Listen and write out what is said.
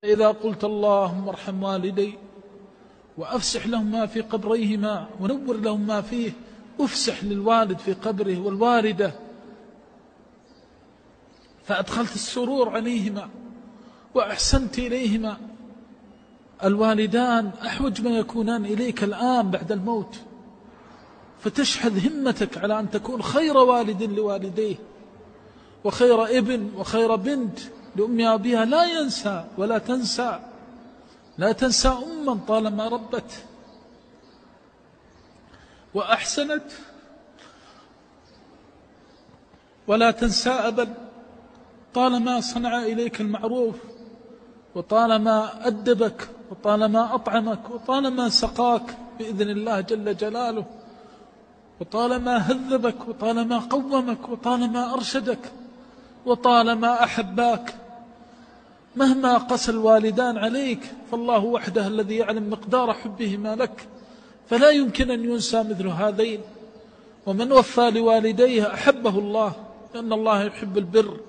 إذا قلت اللهم ارحم والدي وأفسح لهم ما في قبريهما ونور لهم ما فيه، أفسح للوالد في قبره والوالدة، فأدخلت السرور عليهما وأحسنت إليهما. الوالدان أحوج ما يكونان إليك الآن بعد الموت، فتشحذ همتك على أن تكون خير والد لوالديه وخير ابن وخير بنت لأم أبيها. لا ينسى ولا تنسى، لا تنسى أما طالما ربت وأحسنت، ولا تنسى أبا طالما صنع إليك المعروف، وطالما أدبك، وطالما أطعمك، وطالما سقاك بإذن الله جل جلاله، وطالما هذبك، وطالما قومك، وطالما أرشدك، وطالما أحباك. مهما قسى الوالدان عليك فالله وحده الذي يعلم مقدار حبهما لك، فلا يمكن أن ينسى مثل هذين. ومن وفى لوالديه أحبه الله، لأن الله يحب البر